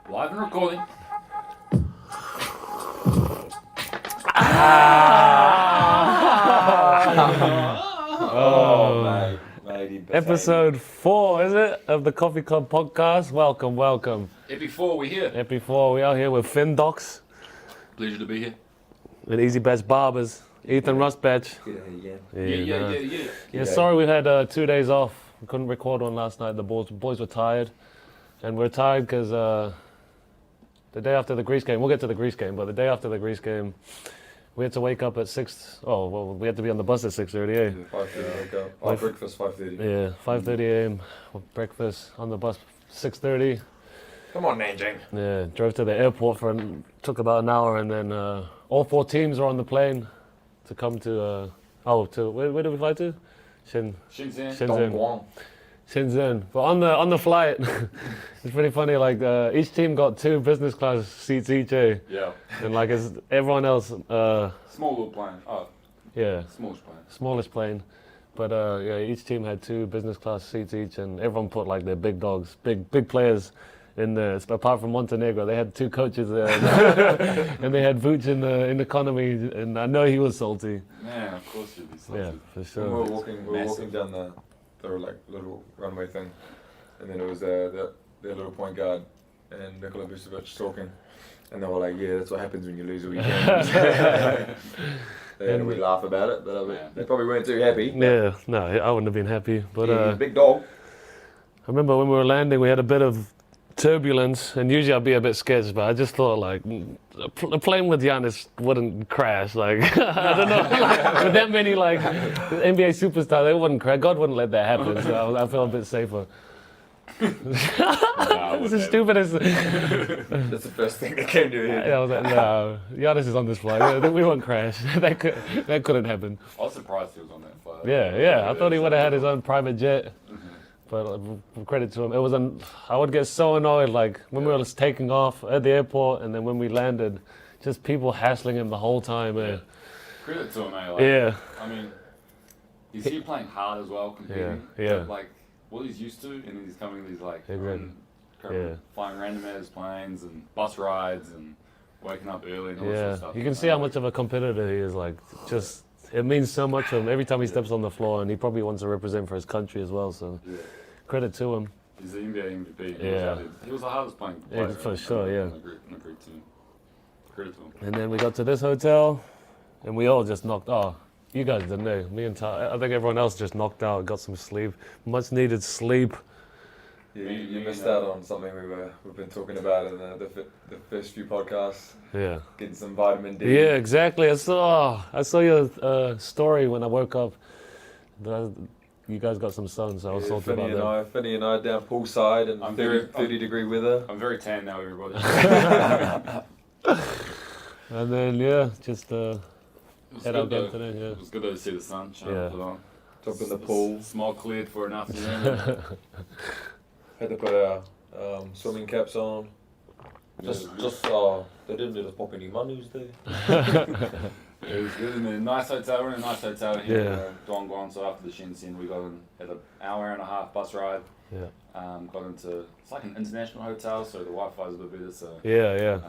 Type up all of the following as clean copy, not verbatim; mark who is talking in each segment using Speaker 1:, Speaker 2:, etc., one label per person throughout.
Speaker 1: Live and recording.
Speaker 2: Oh,
Speaker 3: mate.
Speaker 2: Episode 4, is it, of the Coffee Club podcast? Welcome.
Speaker 1: Epi 4, we're here.
Speaker 2: Epi 4, we are here with Finn Docs
Speaker 1: Pleasure to be here.
Speaker 2: and Easy Batch Barbers, Ethan Rusbatch.
Speaker 1: Yeah.
Speaker 2: Yeah, sorry we had 2 days off. We couldn't record one last night. The boys were tired. And we're tired because the day after the Greece game, we'll get to the Greece game, but the day after the Greece game, we had to wake up at 6. Oh, well, we had to be on the bus at 6:30, eh?
Speaker 3: 5:30 wake up. Oh, breakfast 5:30.
Speaker 2: Yeah, 5:30 a.m. Breakfast on the bus 6:30.
Speaker 3: Come on, Nanjing.
Speaker 2: Yeah, drove to the airport took about an hour, and then all 4 teams are on the plane to come to where did we fly to?
Speaker 1: Shenzhen.
Speaker 2: Shenzhen. But on the flight, it's pretty funny. Like each team got 2 business class seats each, eh?
Speaker 1: Yeah.
Speaker 2: And like everyone else,
Speaker 1: Small little plane. Oh,
Speaker 2: yeah,
Speaker 1: smallest plane.
Speaker 2: But yeah, each team had 2 business class seats each, and everyone put like their big dogs, big players in there. Apart from Montenegro, they had 2 coaches there, and they had Vuce in economy, and I know he was salty.
Speaker 1: Man, of course you'd be salty.
Speaker 2: Yeah, for
Speaker 3: When
Speaker 2: sure.
Speaker 3: we were walking down the like little runway thing, and then it was their little point guard and Nikola Vucevic talking, and they were like, "Yeah, that's what happens when you lose a weekend." And we laugh about it, but they probably weren't too happy.
Speaker 2: Yeah, no, I wouldn't have been happy. But
Speaker 3: Yeah, he's a big dog.
Speaker 2: I remember when we were landing, we had a bit of turbulence, and usually I'd be a bit sketched, but I just thought like a plane with Giannis wouldn't crash. Like I don't know, like, with that many like NBA superstars, they wouldn't crash. God wouldn't let that happen, so I feel a bit safer. This is stupid as.
Speaker 3: That's the first thing that came to your head.
Speaker 2: I was like, no, Giannis is on this flight. We won't crash. that couldn't happen.
Speaker 1: I was surprised he was on that flight.
Speaker 2: Yeah. I thought he would have had his own private jet. But credit to him, it was I would get so annoyed, like when we were taking off at the airport, and then when we landed, just people hassling him the whole time.
Speaker 1: Yeah. Credit to him, eh? Like,
Speaker 2: Yeah.
Speaker 1: I mean, he's here playing hard as well, competing.
Speaker 2: Yeah.
Speaker 1: But, like what he's used to, and then he's coming these like flying random ass planes and bus rides and waking up early and all that sort of stuff.
Speaker 2: You can see how much of a competitor he is. Like, just it means so much to him every time he steps on the floor, and he probably wants to represent for his country as well. So, credit to him.
Speaker 1: He's the NBA MVP.
Speaker 2: Yeah.
Speaker 1: He was the hardest playing player.
Speaker 2: Yeah, for sure, yeah.
Speaker 1: In the Greek team. Credit to him.
Speaker 2: And then we got to this hotel, and we all just knocked. Oh, you guys didn't know. Me and Ty, I think everyone else just knocked out, got some sleep, much needed sleep.
Speaker 3: Yeah, you missed out on something we've been talking about in the first few podcasts.
Speaker 2: Yeah.
Speaker 3: Getting some vitamin D.
Speaker 2: Yeah, exactly. I saw your story when I woke up. You guys got some sun, so I was salty about that.
Speaker 3: Finney and I down poolside in 30 degree weather.
Speaker 1: I'm very tan now, everybody.
Speaker 2: And then just head out again today. Yeah.
Speaker 1: It was good to see the sun shine on.
Speaker 3: Jump in the pool.
Speaker 1: Small cleared for an afternoon.
Speaker 3: Had to put our swimming caps on. Just they didn't let us pop any monies there.
Speaker 1: It was good in a nice hotel. We're in a nice hotel here
Speaker 2: Yeah.
Speaker 1: in Dongguan. So after the Shenzhen, we had an hour and a half bus ride.
Speaker 2: Yeah.
Speaker 1: Got into, it's like an international hotel, so the Wi-Fi is a bit better. So
Speaker 2: Yeah.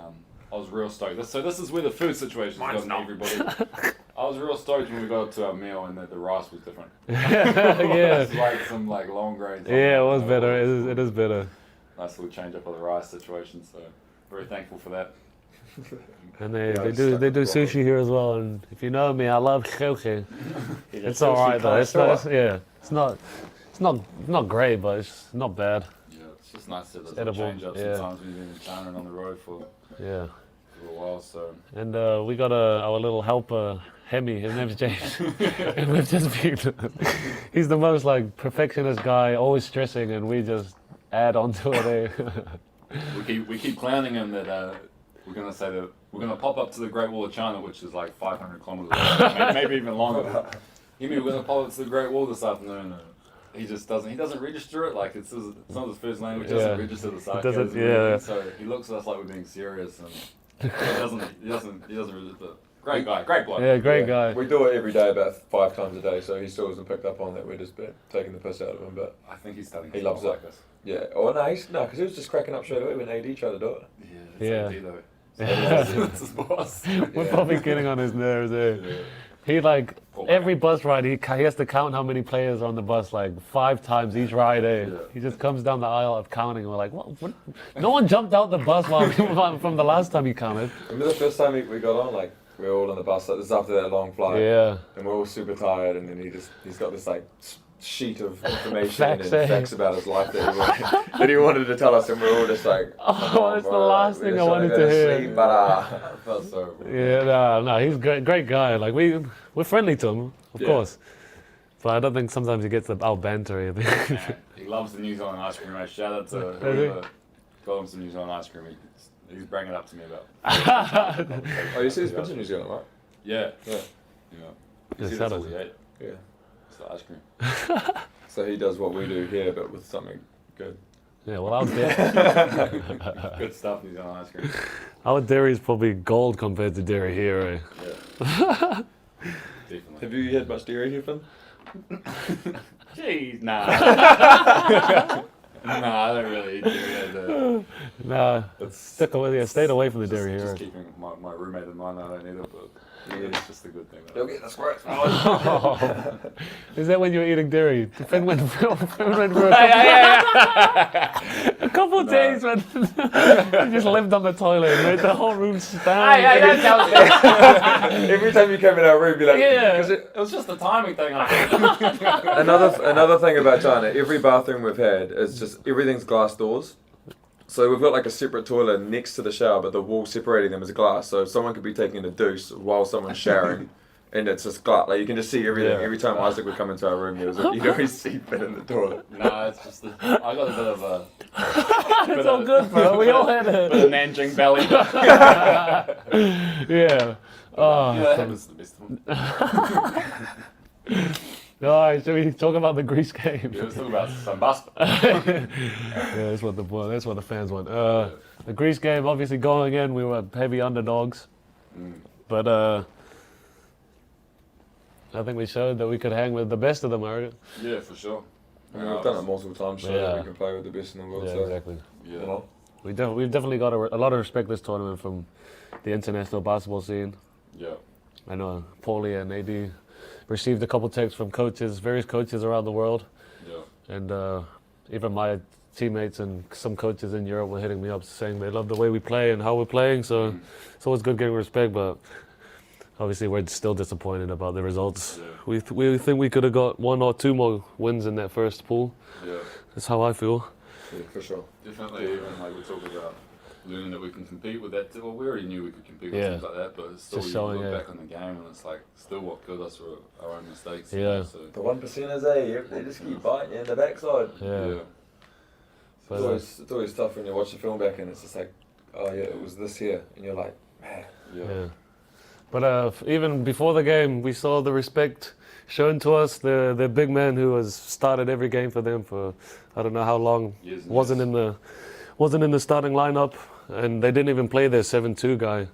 Speaker 1: I was real stoked. So this is where the food situation has gotten everybody. I was real stoked when we got up to our meal and that the rice was different.
Speaker 2: Yeah.
Speaker 1: It's like some like long grain.
Speaker 2: Yeah, it was better. It is better.
Speaker 1: Nice little change up of the rice situation. So very thankful for that.
Speaker 2: And they do sushi here as well. And if you know me, I love sushi. It's all right though. It's not great, but it's not bad.
Speaker 1: Yeah, it's just nice to
Speaker 2: edible,
Speaker 1: change up sometimes when you've been in China and on the road for a little while. So.
Speaker 2: And we got our little helper, Hemi. His name's James. And we've just been. He's the most like perfectionist guy, always stressing, and we just add on to it.
Speaker 1: We keep clowning him that we're gonna say that we're gonna pop up to the Great Wall of China, which is like 500 kilometers away, maybe even longer. We're gonna pop up to the Great Wall this afternoon. He just doesn't register it. Like it's not his first language. Doesn't register the sarcasm. So he looks at us like we're being serious, and he doesn't register. Great guy, great bloke.
Speaker 2: Yeah, great guy.
Speaker 3: We do it every day about 5 times a day, so he still hasn't picked up on that. We're just taking the piss out of him, but
Speaker 1: I think he's starting
Speaker 3: he
Speaker 1: to
Speaker 3: loves
Speaker 1: like
Speaker 3: it.
Speaker 1: us.
Speaker 3: Yeah. Oh no, because he was just cracking up straight away when AD tried to do it.
Speaker 1: Yeah,
Speaker 2: Yeah.
Speaker 1: though. That's his boss.
Speaker 2: We're probably getting on his nerves there.
Speaker 1: Yeah.
Speaker 2: He like
Speaker 1: Poor
Speaker 2: every
Speaker 1: guy.
Speaker 2: bus ride, he has to count how many players are on the bus like 5 times each ride.
Speaker 1: Yeah.
Speaker 2: He just comes down the aisle of counting. And we're like, what? No one jumped out the bus from the last time he counted.
Speaker 3: Remember the first time we got on, like we were all on the bus. Like, this is after that long flight.
Speaker 2: Yeah.
Speaker 3: And we're all super tired, and then he's got this like sheet of information
Speaker 2: Facts,
Speaker 3: and facts about his life that he wanted to tell us, and we're all just like,
Speaker 2: Oh, that's the
Speaker 3: bro,
Speaker 2: last
Speaker 3: we're
Speaker 2: thing
Speaker 3: just
Speaker 2: I
Speaker 3: trying
Speaker 2: wanted
Speaker 3: go
Speaker 2: to hear.
Speaker 3: sleep, but
Speaker 1: I felt so.
Speaker 2: Yeah, no, he's a great guy. Like we're friendly to him, of
Speaker 1: Yeah.
Speaker 2: course. But I don't think sometimes he gets our banter.
Speaker 1: Man, he loves the New Zealand ice cream. Mate. Shout out to whoever got him some New Zealand ice cream. He's bringing it up to me about.
Speaker 3: oh, you see his picture in New Zealand, right?
Speaker 1: Yeah.
Speaker 3: Yeah.
Speaker 1: Yeah.
Speaker 2: Yeah,
Speaker 1: You see,
Speaker 2: shout
Speaker 1: that's
Speaker 2: out
Speaker 1: all we ate.
Speaker 3: Yeah.
Speaker 1: It's the ice cream.
Speaker 3: So he does what we do here, but with something good.
Speaker 2: Yeah, well,
Speaker 1: Good stuff, New Zealand ice cream.
Speaker 2: our dairy is probably gold compared to dairy here. Eh?
Speaker 1: Yeah. Definitely.
Speaker 3: Have you had much dairy here, Finn?
Speaker 1: Jeez, nah. Nah, I don't really eat dairy.
Speaker 2: Nah, stayed away from the dairy
Speaker 1: Just
Speaker 2: here.
Speaker 1: keeping my roommate in mind, I don't need it, but it's just a good thing.
Speaker 3: You'll get the squirt.
Speaker 2: Is that when you were eating dairy? Finn went for a couple of days when he just lived on the toilet and made the whole room stank.
Speaker 3: Every time you come in our room, you're like,
Speaker 2: Yeah.
Speaker 3: 'cause
Speaker 1: It was just a timing thing.
Speaker 3: another thing about China, every bathroom we've had is just everything's glass doors. So we've got like a separate toilet next to the shower, but the wall separating them is glass. So someone could be taking a deuce while someone's showering, and it's just glass. Like you can just see everything.
Speaker 2: Yeah.
Speaker 3: Every time Isaac would come into our room, you'd always see Finn in the toilet.
Speaker 1: Nah, it's just I got a bit of a
Speaker 2: It's all good, bro. We all had
Speaker 1: bit
Speaker 2: it.
Speaker 1: of Nanjing belly.
Speaker 2: Yeah. Oh,
Speaker 1: Yeah, that happens to the best of them.
Speaker 2: all right, should we talk about the Greece game?
Speaker 1: Yeah, let's talk about some basketball.
Speaker 2: Yeah, that's what the fans want. The Greece game, obviously going in, we were heavy underdogs, but I think we showed that we could hang with the best of them, already.
Speaker 1: Yeah, for sure.
Speaker 3: I mean, we've done it multiple times, so
Speaker 2: Yeah.
Speaker 3: that we can play with the best in the world.
Speaker 2: Yeah,
Speaker 3: so,
Speaker 2: exactly.
Speaker 1: Yeah.
Speaker 3: you know.
Speaker 2: We've definitely got a lot of respect this tournament from the international basketball scene.
Speaker 1: Yeah.
Speaker 2: I know Paulie and AD received a couple texts from various coaches around the world,
Speaker 1: Yeah.
Speaker 2: and even my teammates and some coaches in Europe were hitting me up saying they love the way we play and how we're playing. So it's always good getting respect, but obviously we're still disappointed about the results.
Speaker 1: Yeah.
Speaker 2: We think we could have got 1 or 2 more wins in that first pool.
Speaker 1: Yeah.
Speaker 2: That's how I feel.
Speaker 3: Yeah, for sure.
Speaker 1: Definitely, even like we talk about learning that we can compete with that. Well, we already knew we could compete with
Speaker 2: Yeah.
Speaker 1: things like that, but it's still
Speaker 2: Just
Speaker 1: you
Speaker 2: showing,
Speaker 1: look
Speaker 2: yeah.
Speaker 1: back on the game and it's like still what killed us were our own mistakes. you
Speaker 2: Yeah.
Speaker 1: know, So,
Speaker 3: The 1%ers, eh? They just keep biting you in the backside.
Speaker 2: Yeah.
Speaker 3: It's always tough when you watch the film back and it's just like, oh yeah, it was this here, and you're like, man.
Speaker 2: Yeah. But even before the game, we saw the respect shown to us. The big man who has started every game for them for I don't know how long,
Speaker 1: Years and
Speaker 2: wasn't
Speaker 1: years.
Speaker 2: in the starting lineup, and they didn't even play their 7-2 guy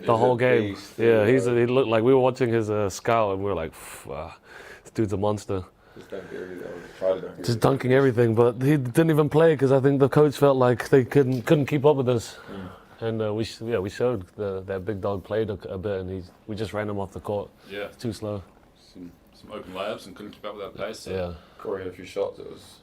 Speaker 2: the whole game.
Speaker 3: beast,
Speaker 2: Yeah,
Speaker 3: yeah.
Speaker 2: he looked like we were watching his scout, and we were like, wow, this dude's a monster.
Speaker 3: Just dunk everything. Try to dunk
Speaker 2: Just dunking everything, but he didn't even play because I think the coach felt like they couldn't keep up with us. And we showed that big dog played a bit, and we just ran him off the court.
Speaker 1: Yeah.
Speaker 2: Too slow.
Speaker 1: Some open layups and couldn't keep up with that pace. So.
Speaker 2: Yeah.
Speaker 3: Corey had a few shots. It was.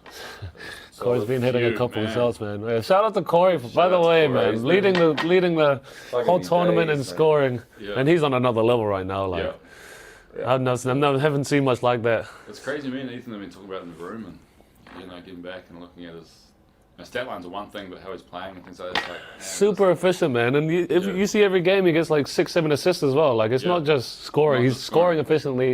Speaker 2: Corey's been hitting a couple of
Speaker 1: man.
Speaker 2: shots, man. Yeah, shout out to Corey, by
Speaker 1: Shout
Speaker 2: the
Speaker 1: out to
Speaker 2: way,
Speaker 1: Corey,
Speaker 2: man.
Speaker 1: he's
Speaker 2: Leading the
Speaker 3: Like
Speaker 2: whole
Speaker 3: these
Speaker 2: tournament
Speaker 3: days,
Speaker 2: in
Speaker 3: man.
Speaker 2: scoring,
Speaker 1: Yeah.
Speaker 2: and he's on another level right now. Like
Speaker 1: Yeah.
Speaker 2: I haven't seen much like that.
Speaker 1: It's crazy. Me and Ethan have been talking about it in the room, and getting back and looking at his stat lines are one thing, but how he's playing and things like that. It's like, man,
Speaker 2: Super efficient, man. And if
Speaker 1: Yeah.
Speaker 2: you see every game, he gets like 6-7 assists as well. Like it's
Speaker 1: Yeah.
Speaker 2: not just scoring;
Speaker 1: Not
Speaker 2: he's
Speaker 1: just
Speaker 2: scoring
Speaker 1: scoring.
Speaker 2: efficiently,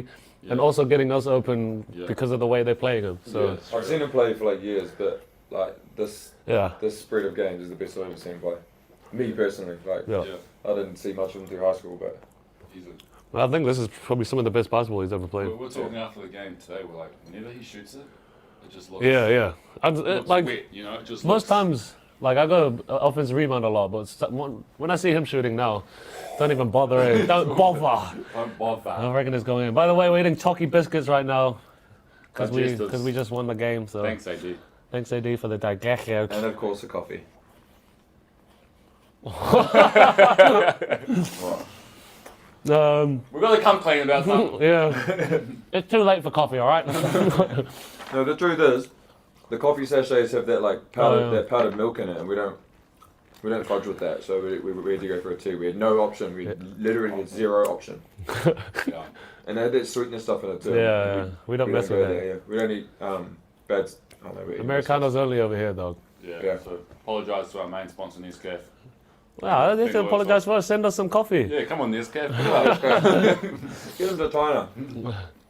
Speaker 2: and
Speaker 1: Yeah.
Speaker 2: also getting us open
Speaker 1: Yeah.
Speaker 2: because of the way they're playing him. So
Speaker 3: I've seen him play for like years, but like this
Speaker 2: yeah,
Speaker 3: spread of games is the best I've ever seen him play. Me personally, like
Speaker 2: yeah.
Speaker 3: I didn't see much of him through high school, but
Speaker 1: He's a,
Speaker 2: I think this is probably some of the best basketball he's ever played.
Speaker 1: we're talking after the game today. We're like, whenever he shoots it, it just looks.
Speaker 2: Yeah, yeah.
Speaker 1: It looks
Speaker 2: Like
Speaker 1: wet, it just
Speaker 2: most
Speaker 1: looks,
Speaker 2: Like I go offensive rebound a lot, but when I see him shooting now, don't even bother. Don't bother.
Speaker 1: Don't bother.
Speaker 2: I reckon it's going in. By the way, we're eating chalky biscuits right now because
Speaker 1: Digesters.
Speaker 2: we just won the game. So
Speaker 1: Thanks, AD.
Speaker 2: thanks AD for the digestion.
Speaker 3: And of course the coffee.
Speaker 1: We're gonna come clean about something.
Speaker 2: Yeah, it's too late for coffee. All right.
Speaker 3: No, the truth is, the coffee sachets have that like powdered,
Speaker 2: Oh, yeah.
Speaker 3: that powdered milk in it, and we don't fudge with that. So we had to go for a tea. We had no option. We literally had zero option.
Speaker 1: Yeah.
Speaker 3: And they had that sweetness stuff in it too.
Speaker 2: Yeah, we don't mess with
Speaker 3: go
Speaker 2: that.
Speaker 3: there, yeah. We don't eat bad. Oh, no, we eat
Speaker 2: Americano's only over here, dog.
Speaker 1: Yeah. So apologise to our main sponsor, Nescafe.
Speaker 2: Wow, they
Speaker 1: Big
Speaker 2: should
Speaker 1: words,
Speaker 2: apologise for us. Send us some coffee.
Speaker 1: Yeah, come on, Nescafe.
Speaker 3: Get them to China.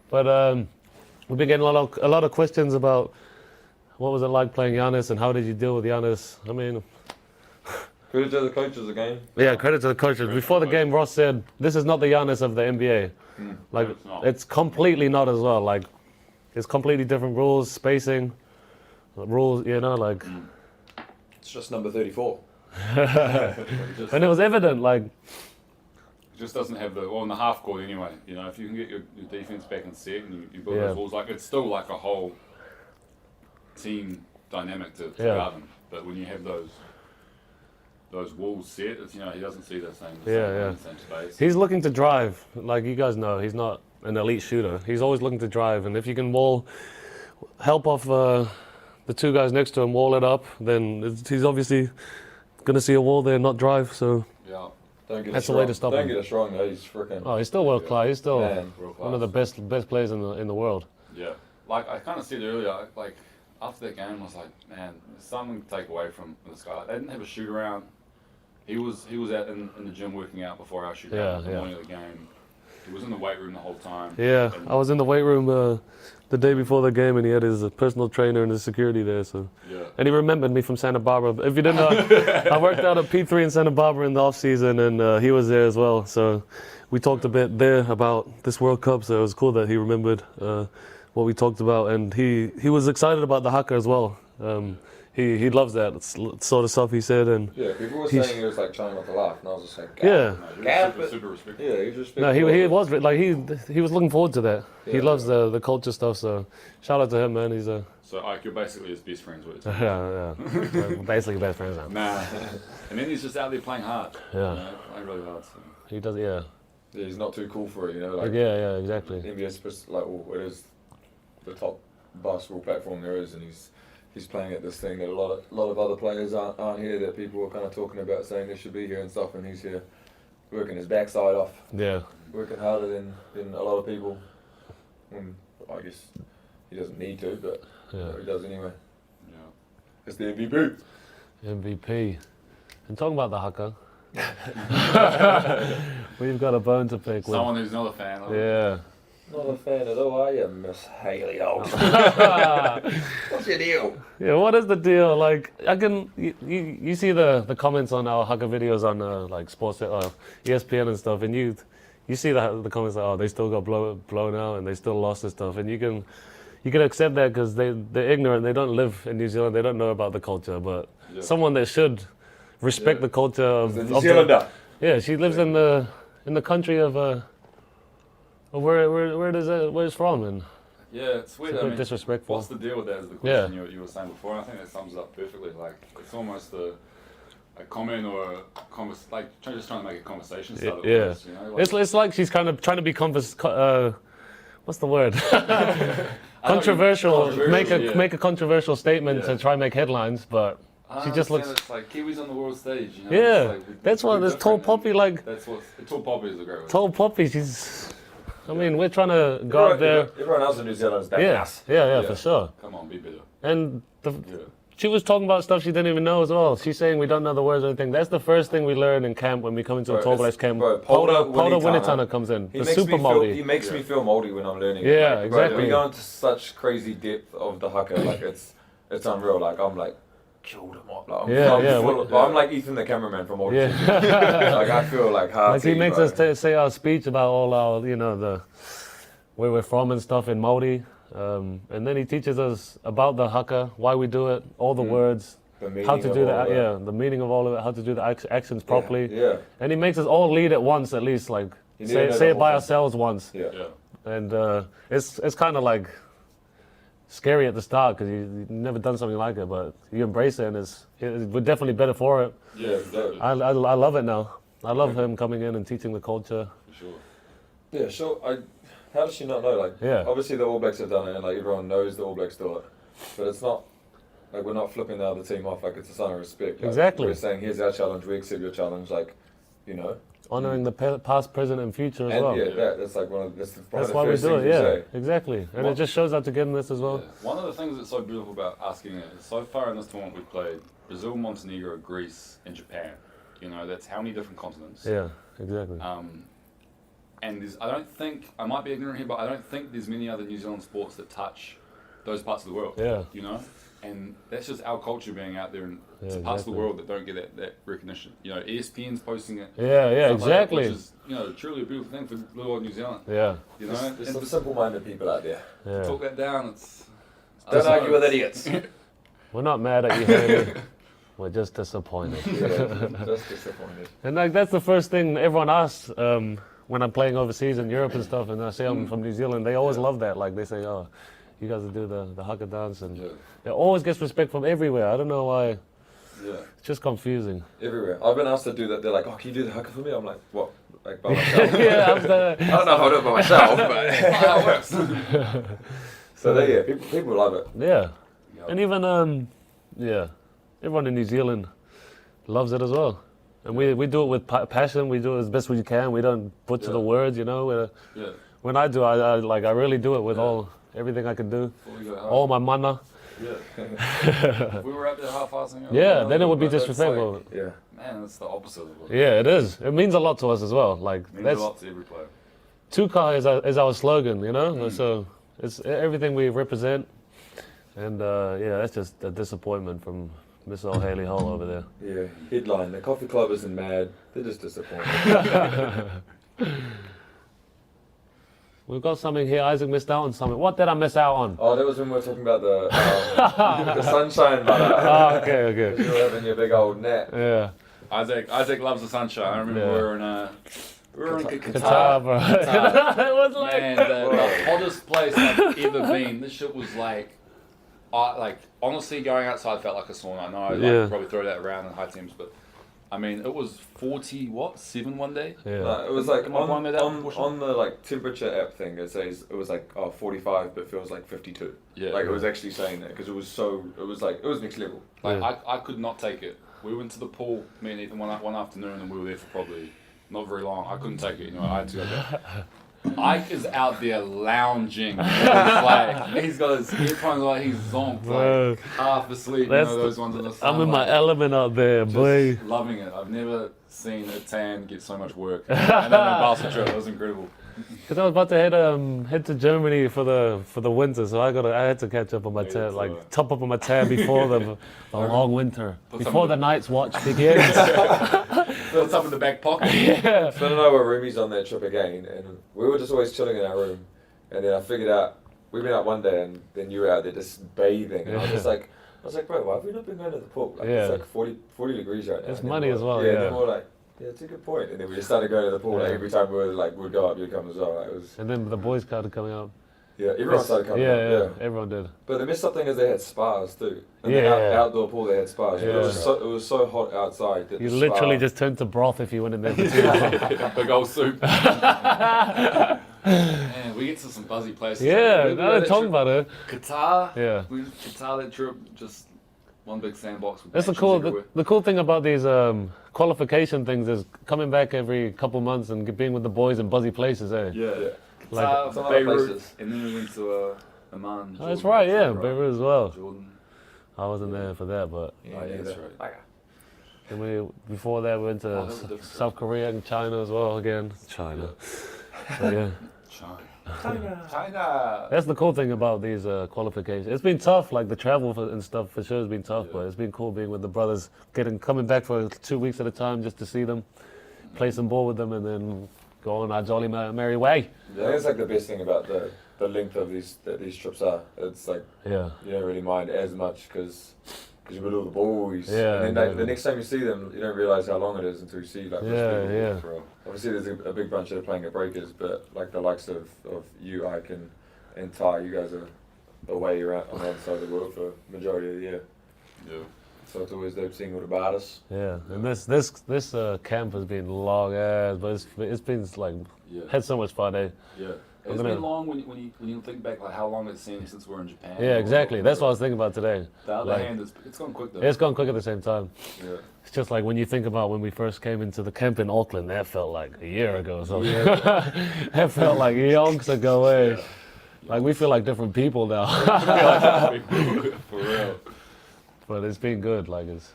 Speaker 2: But we've been getting a lot of questions about what was it like playing Giannis and how did you deal with Giannis. I mean,
Speaker 3: Credit to the coaches again.
Speaker 2: yeah, credit to the coaches. Before the game, Ross said, "This is not the Giannis of the NBA." Like,
Speaker 1: No, it's not.
Speaker 2: it's completely not as well. Like, it's completely different rules, spacing, rules. You know, like,
Speaker 3: It's just number 34.
Speaker 2: and it was evident. Like,
Speaker 1: It just doesn't have in the half court anyway. You know, if you can get your defense back in set and you build
Speaker 2: Yeah.
Speaker 1: those walls, like it's still like a whole team dynamic to
Speaker 2: Yeah.
Speaker 1: guard them. But when you have those walls set, it's, you know, he doesn't see the same,
Speaker 2: Yeah.
Speaker 1: same space.
Speaker 2: he's looking to drive. Like you guys know, he's not an elite shooter. He's always looking to drive, and if you can help off the two guys next to him, wall it up, then he's obviously going to see a wall there, not drive. So
Speaker 1: Yeah,
Speaker 3: Don't get
Speaker 2: That's
Speaker 3: us
Speaker 2: the way
Speaker 3: wrong.
Speaker 2: to stop
Speaker 3: Don't
Speaker 2: him.
Speaker 3: get us wrong though. He's freaking.
Speaker 2: oh, he's still world class. He's still
Speaker 3: Man.
Speaker 1: real class.
Speaker 2: one of the best players in the world.
Speaker 1: Yeah, like I kind of said earlier, like after that game, I was like, man, there's something to take away from this guy. They didn't have a shoot around. He was out in the gym working out before our shoot
Speaker 2: Yeah,
Speaker 1: out the
Speaker 2: yeah.
Speaker 1: morning of the game. He was in the weight room the whole time.
Speaker 2: Yeah,
Speaker 1: And-
Speaker 2: I was in the weight room the day before the game, and he had his personal trainer and his security there. So,
Speaker 1: Yeah.
Speaker 2: and he remembered me from Santa Barbara. If you didn't know, I worked out at P3 in Santa Barbara in the off season, and he was there as well. So, we talked a bit there about this World Cup. So it was cool that he remembered what we talked about, and he was excited about the haka as well. He loves that sort of stuff. He said, and
Speaker 3: Yeah, people were
Speaker 2: He's-
Speaker 3: saying he was like trying not to laugh, and I was just like,
Speaker 2: yeah.
Speaker 1: No, he
Speaker 3: Gap
Speaker 1: was
Speaker 3: it.
Speaker 1: super respectful.
Speaker 3: Yeah, he's respectful.
Speaker 2: No, he was like he was looking forward to that. He
Speaker 3: Yeah,
Speaker 2: loves
Speaker 3: yeah.
Speaker 2: the culture stuff. So shout out to him, man. He's a
Speaker 1: So Ike, you're basically his best friends with.
Speaker 2: yeah. We're basically best friends now.
Speaker 1: Nah. And then he's just out there playing hard.
Speaker 2: Yeah.
Speaker 1: You know, playing really hard. So.
Speaker 2: He does, yeah.
Speaker 3: Yeah, he's not too cool for it, you know. Like
Speaker 2: Yeah, exactly.
Speaker 3: NBA's supposed to, like, well, it is the top basketball platform there is, and he's playing at this thing that a lot of other players aren't here, that people are kind of talking about, saying they should be here and stuff, and he's here working his backside off,
Speaker 2: Yeah.
Speaker 3: working harder than a lot of people. And I guess he doesn't need to, but
Speaker 2: Yeah.
Speaker 3: he does anyway.
Speaker 1: Yeah.
Speaker 3: It's the MVP.
Speaker 2: MVP. And talking about the haka, we've got a bone to pick with.
Speaker 1: Someone who's not a fan of it.
Speaker 2: Yeah.
Speaker 3: Not a fan at all, are you, Miss Haley? What's your deal?
Speaker 2: Yeah, what is the deal? Like, you see the comments on our haka videos on like sports, ESPN and stuff, and you see the comments like, oh, they still got blown out and they still lost and stuff, and you can accept that because they're ignorant, they don't live in New Zealand, they don't know about the culture, but
Speaker 1: Yeah.
Speaker 2: someone that should respect
Speaker 3: Yeah.
Speaker 2: the culture of
Speaker 3: The New
Speaker 2: of
Speaker 3: Zealander.
Speaker 2: yeah, she lives in the country of where it's from, and
Speaker 1: Yeah, it's weird.
Speaker 2: it's a
Speaker 1: I
Speaker 2: bit
Speaker 1: mean,
Speaker 2: disrespectful.
Speaker 1: what's the deal with that is the question you were saying before, and I think that sums it up perfectly. Like, it's almost a comment or a like just trying to make a conversation starter.
Speaker 2: Yeah.
Speaker 1: almost, you know? Like,
Speaker 2: It's like she's kind of trying to be what's the word? Controversial.
Speaker 1: Controversial,
Speaker 2: Make a controversial statement
Speaker 1: Yeah.
Speaker 2: to try and make headlines, but
Speaker 1: I
Speaker 2: she just
Speaker 1: understand
Speaker 2: looks.
Speaker 1: It's like Kiwis on the world stage. You know?
Speaker 2: Yeah,
Speaker 1: It's like,
Speaker 2: that's why
Speaker 1: we're
Speaker 2: this tall
Speaker 1: different,
Speaker 2: poppy, like
Speaker 1: That's what tall poppy is a great word.
Speaker 2: tall poppy. She's. I mean, we're trying to go out there.
Speaker 3: Everyone else in New Zealand is that
Speaker 2: Yeah,
Speaker 3: ass.
Speaker 2: yeah,
Speaker 1: Yeah.
Speaker 2: for sure.
Speaker 1: Come on, be better.
Speaker 2: And
Speaker 1: Yeah.
Speaker 2: she was talking about stuff she didn't even know as well. She's saying we don't know the words or anything. That's the first thing we learn in camp when we come into a
Speaker 3: Bro,
Speaker 2: tall
Speaker 3: it's-
Speaker 2: guys camp.
Speaker 3: bro,
Speaker 2: Polder
Speaker 3: Polder
Speaker 2: Winitana comes in.
Speaker 3: He
Speaker 2: The
Speaker 3: makes
Speaker 2: super
Speaker 3: me feel,
Speaker 2: moldy.
Speaker 3: he makes me feel moldy when I'm learning.
Speaker 2: Yeah,
Speaker 3: Like,
Speaker 2: exactly.
Speaker 3: Bro, we go into such crazy depth of the haka, like it's unreal. Like I'm like killed him up. Like, I'm like Ethan the cameraman from Old
Speaker 2: Yeah.
Speaker 3: Like I feel like hard.
Speaker 2: Like he makes us say our speech about all our, where we're from and stuff in Māori, and then he teaches us about the haka, why we do it, all the words,
Speaker 3: meaning
Speaker 2: how to
Speaker 3: of
Speaker 2: do
Speaker 3: all
Speaker 2: that. The meaning of all of it, how to do the accents properly.
Speaker 3: Yeah.
Speaker 2: And he makes us all lead at once, at least, like
Speaker 3: You need to know
Speaker 2: say
Speaker 3: the
Speaker 2: it
Speaker 3: whole
Speaker 2: by
Speaker 3: thing.
Speaker 2: ourselves once.
Speaker 3: Yeah.
Speaker 1: Yeah.
Speaker 2: And it's kind of like scary at the start because you've never done something like it, but you embrace it, and we're definitely better for it.
Speaker 3: Yeah, exactly.
Speaker 2: I love it now. I love him coming in and teaching the culture.
Speaker 1: For sure.
Speaker 3: Yeah, so how does she not know? Like,
Speaker 2: Yeah.
Speaker 3: obviously the All Blacks have done it, and like everyone knows the All Blacks do it, but it's not like we're not flipping the other team off. Like, it's a sign of respect. Like,
Speaker 2: Exactly.
Speaker 3: We're saying, here's our challenge. We accept your challenge. Like, you know.
Speaker 2: Honoring the past, present, and future as
Speaker 3: And
Speaker 2: well.
Speaker 3: that's like one of
Speaker 2: That's
Speaker 3: the
Speaker 2: why we
Speaker 3: first
Speaker 2: do
Speaker 3: things
Speaker 2: it.
Speaker 3: we
Speaker 2: Yeah,
Speaker 3: say.
Speaker 2: exactly. And
Speaker 1: What-
Speaker 2: it just shows our togetherness as well.
Speaker 1: Yeah. One of the things that's so beautiful about asking it is so far in this tournament we've played Brazil, Montenegro, Greece, and Japan. You know, that's how many different continents.
Speaker 2: Yeah, exactly.
Speaker 1: And I don't think, I might be ignorant here, but I don't think there's many other New Zealand sports that touch those parts of the world.
Speaker 2: Yeah.
Speaker 1: You know? And that's just our culture being out there in
Speaker 2: Yeah,
Speaker 1: parts of
Speaker 2: exactly.
Speaker 1: the world that don't get that recognition. You know, ESPN's posting it.
Speaker 2: Yeah,
Speaker 1: stuff like that,
Speaker 2: exactly.
Speaker 1: which is, you know, truly a beautiful thing for little old New Zealand.
Speaker 2: Yeah,
Speaker 1: You know?
Speaker 3: There's
Speaker 1: And
Speaker 3: some simple-minded people out there.
Speaker 2: yeah.
Speaker 1: talk that down, it's... I
Speaker 3: Don't
Speaker 1: don't
Speaker 3: argue
Speaker 1: know,
Speaker 3: with
Speaker 1: it's-
Speaker 3: idiots.
Speaker 2: We're not mad at you, Haley. We're just disappointed.
Speaker 3: Yeah, just disappointed.
Speaker 2: And like that's the first thing everyone asks when I'm playing overseas in Europe and stuff, and I say I'm from New Zealand. They always love that. Like they say, "Oh, you guys do the haka dance," and
Speaker 1: Yeah.
Speaker 2: it always gets respect from everywhere. I don't know why.
Speaker 1: Yeah.
Speaker 2: It's just confusing.
Speaker 3: Everywhere. I've been asked to do that. They're like, "Oh, can you do the haka for me?" I'm like, "What? Like by myself?"
Speaker 2: Yeah, I'm the,
Speaker 3: I don't know if I'll do it by myself, but
Speaker 1: How it works.
Speaker 3: so there, yeah, people love it.
Speaker 2: yeah.
Speaker 1: Yeah.
Speaker 2: And even everyone in New Zealand loves it as well. And we do it with passion. We do it as best we can. We don't butcher
Speaker 1: Yeah.
Speaker 2: the words, you know.
Speaker 1: Yeah.
Speaker 2: When I do, I really do it with everything I can do.
Speaker 1: Before we go
Speaker 2: All my mana.
Speaker 1: Yeah. If we were out there half-assing it,
Speaker 2: Yeah, then it would be
Speaker 1: but that's
Speaker 2: disrespectful.
Speaker 1: like-
Speaker 3: Yeah.
Speaker 1: man, it's the opposite of it.
Speaker 2: Yeah, it is. It means a lot to us as well. Like
Speaker 1: It means
Speaker 2: that's
Speaker 1: a lot to every player.
Speaker 2: Tuka is our slogan, you know. So it's everything we represent, and that's just a disappointment from Miss O'Haley Hall over there.
Speaker 3: Yeah. Headline: the coffee club isn't mad. They're just disappointed.
Speaker 2: We've got something here. Isaac missed out on something. What did I miss out on?
Speaker 3: Oh, that was when we were talking about the sunshine butter.
Speaker 2: Oh, okay.
Speaker 3: You were having your big old net.
Speaker 2: Yeah.
Speaker 1: Isaac loves the sunshine. I remember
Speaker 2: Yeah.
Speaker 1: we were in
Speaker 2: Qatar,
Speaker 1: Qatar.
Speaker 2: bro.
Speaker 1: Qatar.
Speaker 2: It was like
Speaker 1: Man, the hottest place I've ever been. This shit was like honestly, going outside felt like a sauna. I know I
Speaker 2: Yeah.
Speaker 1: probably throw that around in high temps, but I mean, it was 7 one day.
Speaker 2: yeah.
Speaker 3: No, it was like
Speaker 1: Am I blind with that portion?
Speaker 3: on the like temperature app thing. It says it was like 45, but feels like 52.
Speaker 1: Yeah.
Speaker 3: Like it was actually saying that because it was next level.
Speaker 1: Like
Speaker 2: Yeah.
Speaker 1: I could not take it. We went to the pool, me and Ethan, one afternoon, and we were there for probably not very long. I couldn't take it, you know. I had to go back. Ike is out there lounging. He's got his earphones like he's zonked,
Speaker 2: Bro.
Speaker 1: like half asleep.
Speaker 2: That's
Speaker 1: you know those ones in the sun.
Speaker 2: I'm in my
Speaker 1: like,
Speaker 2: element out there,
Speaker 1: just
Speaker 2: boy.
Speaker 1: loving it. I've never seen a tan get so much work. And then the basket trip, it was incredible.
Speaker 2: Because I was about to head to Germany for the winter, so I had to catch up on my
Speaker 1: Yeah,
Speaker 2: tan,
Speaker 1: so-
Speaker 2: like top up on my tan before the long winter,
Speaker 1: Put
Speaker 2: before
Speaker 1: some-
Speaker 2: the night's watch begins.
Speaker 1: What's up in the back pocket?
Speaker 2: Yeah.
Speaker 3: So I don't know, we're roomies on that trip again, and we were just always chilling in our room. And then I figured out we went out one day, and then you were out there just bathing, and I was like, bro, why have we not been going to the pool? Like,
Speaker 2: Yeah.
Speaker 3: It's like 40 degrees right now.
Speaker 2: It's
Speaker 3: And then
Speaker 2: money
Speaker 3: we're
Speaker 2: as
Speaker 3: like-
Speaker 2: well,
Speaker 3: Yeah,
Speaker 2: yeah.
Speaker 3: and then we were like, yeah, it's a good point. And then we just started going to the pool. Like
Speaker 2: Yeah.
Speaker 3: every time we'd go up, you'd come as well. Like, it was
Speaker 2: And then the boys started coming up.
Speaker 3: yeah, everyone started coming.
Speaker 2: Yeah,
Speaker 3: up,
Speaker 2: yeah, everyone did.
Speaker 3: But the messed up thing is they had spas too. In
Speaker 2: Yeah.
Speaker 3: the outdoor pool they had spas.
Speaker 2: Yeah.
Speaker 3: It was so hot outside that
Speaker 2: You
Speaker 3: the
Speaker 2: literally
Speaker 3: spa,
Speaker 2: just turned to broth if you went in there for too long.
Speaker 1: Big old soup. Man, we get to some buzzy places.
Speaker 2: Yeah,
Speaker 1: We
Speaker 2: now
Speaker 1: had
Speaker 2: they're
Speaker 1: that
Speaker 2: talking
Speaker 1: trip-
Speaker 2: about it.
Speaker 1: Qatar.
Speaker 2: Yeah.
Speaker 1: We Qatar that trip, just one big sandbox. With
Speaker 2: That's the
Speaker 1: benches
Speaker 2: cool.
Speaker 1: everywhere.
Speaker 2: The cool thing about these qualification things is coming back every couple months and being with the boys in buzzy places. Eh?
Speaker 1: Yeah.
Speaker 2: Like-
Speaker 1: Qatar,
Speaker 3: Some other
Speaker 1: Beirut,
Speaker 3: places.
Speaker 1: and then we went to Amman.
Speaker 2: Oh, that's
Speaker 1: Jordan.
Speaker 2: right. Yeah,
Speaker 3: Right.
Speaker 2: Beirut as well.
Speaker 1: Jordan.
Speaker 2: I wasn't there for that, but
Speaker 3: Yeah,
Speaker 1: Oh, yeah, that's
Speaker 3: yeah.
Speaker 1: right.
Speaker 2: and before that we went to
Speaker 1: Oh, that was different.
Speaker 2: South Korea and China as well again. China. So, yeah.
Speaker 1: China.
Speaker 2: That's the cool thing about these qualifications. It's been tough, like the travel and stuff for sure has been tough, but it's been cool being with the brothers, coming back for 2 weeks at a time just to see them, play some ball with them, and then go on our jolly merry way.
Speaker 3: I think it's like the best thing about the length of these trips are. It's like
Speaker 2: Yeah.
Speaker 3: you don't really mind as much because because you're with all the boys.
Speaker 2: Yeah,
Speaker 3: And then the next time you see them, you don't realise how long it is until you see like those people.
Speaker 2: Yeah.
Speaker 1: For real.
Speaker 3: Obviously, there's a big bunch that are playing at Breakers, but like the likes of you, Ike, and Ty, you guys are away around on the other side of the world for majority of the year.
Speaker 1: Yeah.
Speaker 3: So it's always dope seeing all about us.
Speaker 2: Yeah, and this camp has been long ass, but it's been like had so much fun.
Speaker 1: Yeah. It's been long when you think back like how long it's been since we're in Japan.
Speaker 2: Yeah, exactly. That's what I was thinking about today.
Speaker 1: The other hand, it's gone quick though.
Speaker 2: It's gone quick at the same time.
Speaker 3: Yeah.
Speaker 2: It's just like when you think about when we first came into the camp in Auckland, that felt like a year ago. So that felt like yonks ago. Eh?
Speaker 1: Yeah.
Speaker 2: Like we feel like different people now.
Speaker 1: For real.
Speaker 2: But it's been good. Like it's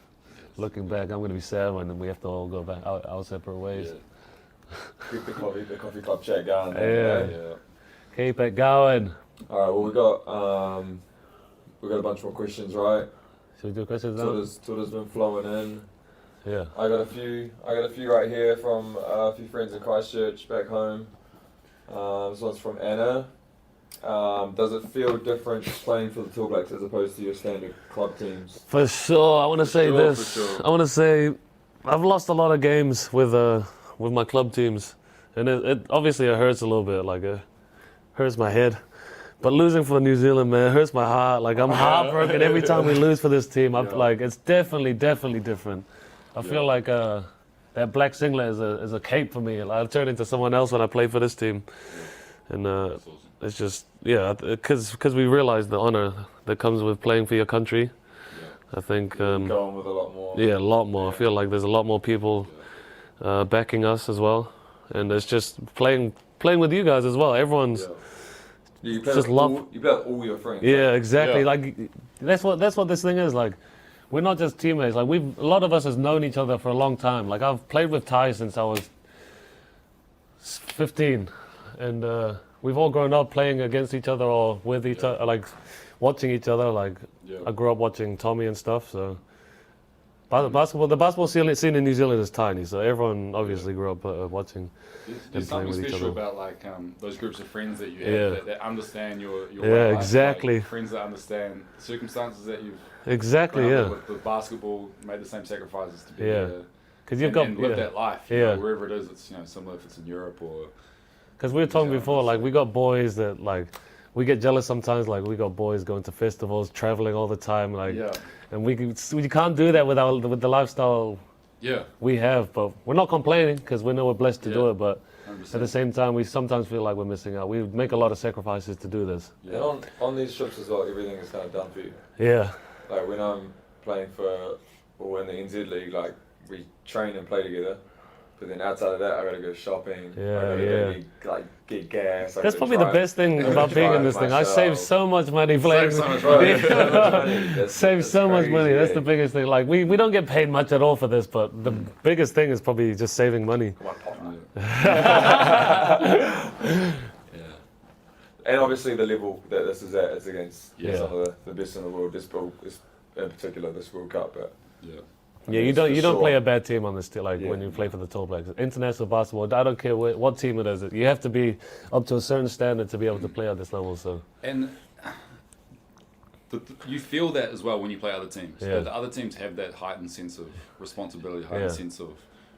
Speaker 2: looking back, I'm gonna be sad when we have to all go back our separate ways.
Speaker 1: Yeah.
Speaker 3: Keep the coffee club chat going.
Speaker 2: Yeah. Keep it going.
Speaker 3: All right. Well, we got a bunch more questions, right?
Speaker 2: Should we do questions now?
Speaker 3: Twitter's been flowing in.
Speaker 2: Yeah.
Speaker 3: I got a few right here from a few friends in Christchurch back home. This one's from Anna. Does it feel different playing for the Tall Blacks as opposed to your standard club teams?
Speaker 2: For sure. I want to say this.
Speaker 3: For sure.
Speaker 2: I want to say I've lost a lot of games with my club teams, and it obviously it hurts a little bit. Like it hurts my head. But losing for New Zealand, man, hurts my heart. Like I'm heartbroken every time we lose for this team. Like it's definitely different. I feel like that black singlet is a cape for me. I'll turn into someone else when I play for this team, and it's just because we realize the honor that comes with playing for your country. Yeah. I think
Speaker 3: go on with a lot more.
Speaker 2: Yeah, a lot more. I feel like there's a lot more people backing us as well, and it's just playing with you guys as well. Everyone's.
Speaker 3: Yeah. You play
Speaker 2: just
Speaker 3: with
Speaker 2: love.
Speaker 3: You play with all your friends.
Speaker 2: Yeah, exactly.
Speaker 1: Yeah.
Speaker 2: Like that's what this thing is. Like we're not just teammates. Like a lot of us has known each other for a long time. Like I've played with Ty since I was 15, and we've all grown up playing against each other or with each other, like watching each other. Like I grew up watching Tommy and stuff. So the basketball scene in New Zealand is tiny. So everyone obviously grew up watching.
Speaker 1: There's
Speaker 2: playing
Speaker 1: something
Speaker 2: with each
Speaker 1: special
Speaker 2: other.
Speaker 1: about like those groups of friends that you have that understand your way of life,
Speaker 2: exactly.
Speaker 1: like, friends that understand the circumstances that you've
Speaker 2: Exactly.
Speaker 1: grown up with basketball, made the same sacrifices to be there.
Speaker 2: Because you've
Speaker 1: and live that life. You know, wherever it is, it's similar if it's in Europe or.
Speaker 2: Because we were talking before, like we got boys that like we get jealous sometimes. Like we got boys going to festivals, traveling all the time, like, and we can't do that with the lifestyle.
Speaker 1: Yeah.
Speaker 2: We have, but we're not complaining because we know we're blessed to do it. But
Speaker 1: 100%.
Speaker 2: at the same time, we sometimes feel like we're missing out. We make a lot of sacrifices to do this.
Speaker 3: Yeah. And on these trips as well, everything is kind of done for you.
Speaker 2: Yeah.
Speaker 3: Like when I'm playing or in the NZ League, like we train and play together. But then outside of that, I gotta go shopping. I gotta go get gas.
Speaker 2: That's probably the best thing about being in this thing. I save so much money playing.
Speaker 3: Save so much money.
Speaker 2: Save so much money. That's the biggest thing. Like we don't get paid much at all for this, but the biggest thing is probably just saving money.
Speaker 3: And obviously the level that this is at is against some of the best in the world. This in particular, this World Cup. But
Speaker 2: yeah, you don't play a bad team on this. When you play for the Tall Blacks, international basketball. I don't care what team it is. You have to be up to a certain standard to be able to play at this level. So
Speaker 1: and you feel that as well when you play other teams.
Speaker 2: Yeah.
Speaker 1: The other teams have that heightened sense of responsibility, heightened sense of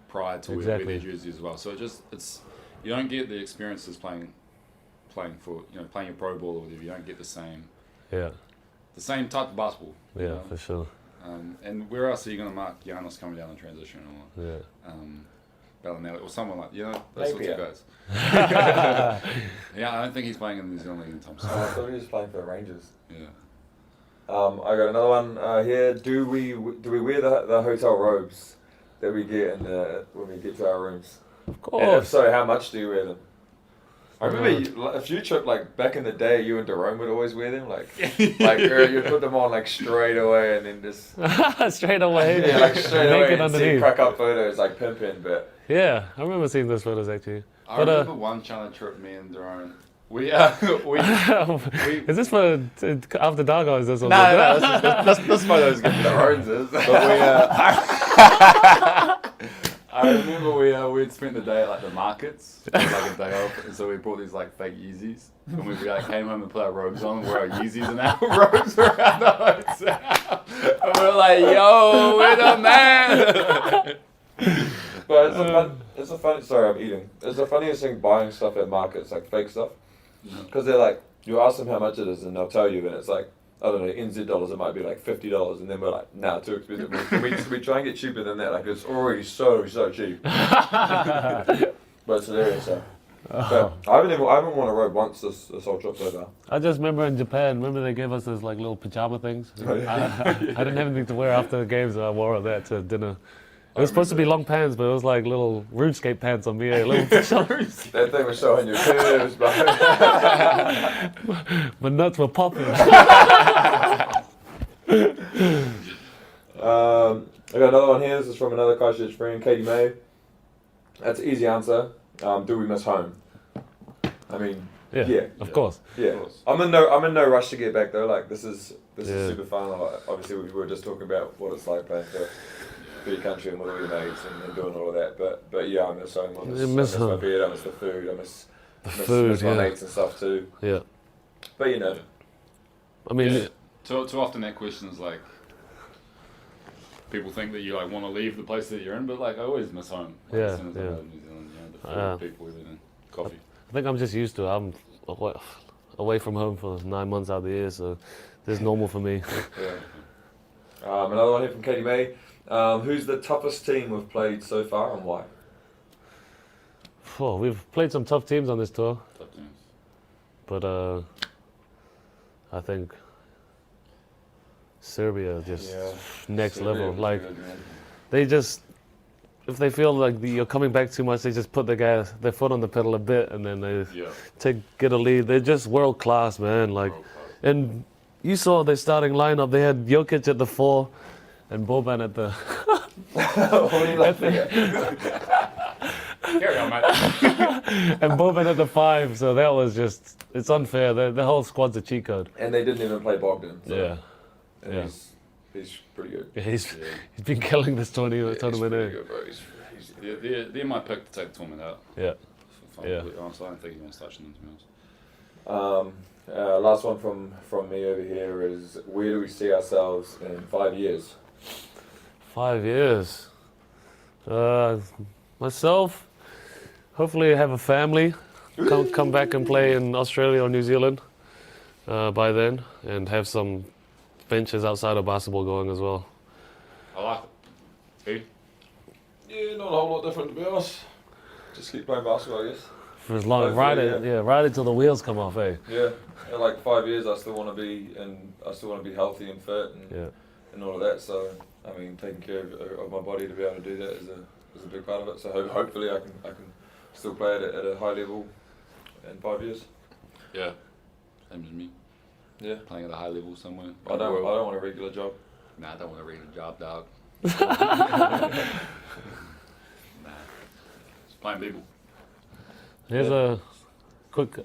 Speaker 1: pride to wear their jerseys as well. So it's you don't get the experiences playing for playing your pro ball or whatever. You don't get the same type of basketball.
Speaker 2: Yeah, for sure.
Speaker 1: And where else are you going to mark Giannis coming down in transition or Delany or someone like those sorts of guys? I don't think he's playing in the New Zealand League anytime soon.
Speaker 3: I thought he was playing for the Rangers.
Speaker 1: Yeah.
Speaker 3: I got another one here. Do we wear the hotel robes that we get when we get to our rooms?
Speaker 2: Of course.
Speaker 3: And if so, how much do you wear them? I remember a few trips, like back in the day, you and Jerome would always wear them, like you'd put them on like straight away and then just
Speaker 2: straight away.
Speaker 3: Yeah, like straight away and
Speaker 2: underneath.
Speaker 3: crack up photos like pimping, but
Speaker 2: yeah, I remember seeing those photos actually.
Speaker 1: I remember one China trip, me and Jerome. We is
Speaker 2: this for after dark or is this?
Speaker 3: No, this photo's good. Jerome's is. But I remember we
Speaker 1: we'd spent the day at like the markets, like a day off, and so we brought these like fake Yeezys, and we like came home and put our robes on, and wore our Yeezys and our robes around the hotel, and we were like, "Yo, we're the man."
Speaker 3: But it's a funny. Sorry, I'm eating. It's the funniest thing buying stuff at markets, like fake stuff, because they're like, you ask them how much it is, and they'll tell you, and it's like, I don't know, NZ dollars, it might be like $50, and then we're like, nah, too expensive. We try and get cheaper than that, like it's already so cheap. But it's hilarious, so. But I haven't worn a robe once this whole trip so far.
Speaker 2: I just remember in Japan, remember they gave us those like little pajama things? I didn't have anything to wear after the games, so I wore that to dinner. It was supposed to be long pants, but it was like little RuneScape pants on me. Little pajamas.
Speaker 3: That thing was showing your curves, bro.
Speaker 2: My nuts were popping.
Speaker 3: I got another one here. This is from another Christchurch friend, Katie May. That's an easy answer. Do we miss home? I mean, yeah,
Speaker 2: of course.
Speaker 3: Yeah, I'm in no rush to get back though. Like this is super fun. Like, obviously, we were just talking about what it's like playing for your country and with all your mates and doing all of that. But yeah, I miss home. I miss my bed. I miss the food. I miss my mates and stuff too.
Speaker 2: Yeah.
Speaker 3: But you know,
Speaker 2: I mean,
Speaker 1: too often that question is like, people think that you like want to leave the place that you're in, but like I always miss home. Like, as soon as I go to New Zealand, you know, the food, people, everything, coffee.
Speaker 2: I think I'm just used to it. I'm away from home for 9 months out of the year, so this is normal for me.
Speaker 3: Yeah. Another one here from Katie May. Who's the toughest team we've played so far and why?
Speaker 2: Oh, we've played some tough teams on this tour.
Speaker 1: Tough teams.
Speaker 2: But I think Serbia just next
Speaker 3: Serbia
Speaker 2: level. Like
Speaker 3: good, man.
Speaker 2: they just, if they feel like you're coming back too much, they just put their foot on the pedal a bit, and then they get a lead. They're just world class, man. Like, and you saw their starting lineup. They had Jokic at the 4, and Boban at the.
Speaker 3: What are you laughing at?
Speaker 1: Carry on, mate.
Speaker 2: And Boban at the 5. So that was just, it's unfair. The whole squad's a cheat code.
Speaker 3: And they didn't even play Bogdan. So.
Speaker 2: Yeah.
Speaker 3: And he's pretty good.
Speaker 2: Yeah, he's been killing this tournament.
Speaker 3: He's pretty good, bro.
Speaker 1: They're my pick to take the tournament out.
Speaker 2: Yeah.
Speaker 1: Honestly, I don't think anyone's touching them, to be honest.
Speaker 3: Last one from me over here is, where do we see ourselves in 5 years?
Speaker 2: 5 years. Myself, hopefully I have a family. Come back and play in Australia or New Zealand by then, and have some ventures outside of basketball going as well.
Speaker 1: I like it.
Speaker 3: Yeah, not a whole lot different to be honest. Just keep playing basketball, I guess.
Speaker 2: For as long, ride it till the wheels come off, eh?
Speaker 3: Yeah, in like 5 years, I still want to be healthy and fit and all of that. So, I mean, taking care of my body to be able to do that is a big part of it. So hopefully, I can still play at a high level in 5 years.
Speaker 1: Yeah, same as me.
Speaker 3: Yeah,
Speaker 1: playing at a high level somewhere.
Speaker 3: I don't want a regular job.
Speaker 1: Nah, I don't want a regular job, dog. Nah, just playing people.
Speaker 2: Here's a quick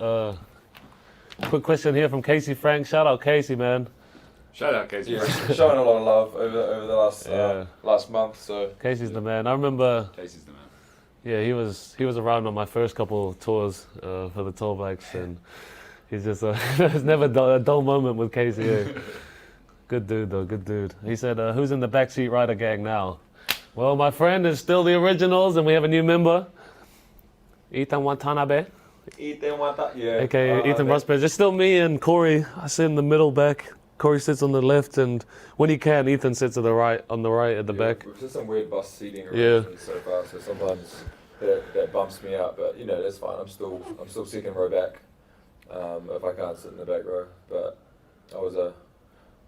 Speaker 2: question here from Casey Frank. Shout out Casey, man.
Speaker 1: Shout out Casey.
Speaker 3: Yeah, showing a lot of love over the last month. So
Speaker 2: Casey's the man. I remember.
Speaker 1: Casey's the man.
Speaker 2: Yeah, he was around on my first couple of tours for the Tallbacks, and he's just there's never a dull moment with Casey. Eh? Good dude though, good dude. He said, "Who's in the backseat rider gang now?" Well, my friend is still the originals, and we have a new member, Ethan Watanabe. AKA Ethan Rusbatch. It's still me and Corey. I sit in the middle back. Corey sits on the left, and when he can, Ethan sits on the right at the back.
Speaker 3: We've just some weird bus seating arrangements so far, so sometimes that bumps me out. But you know, that's fine. I'm still second row back if I can't sit in the back row. But I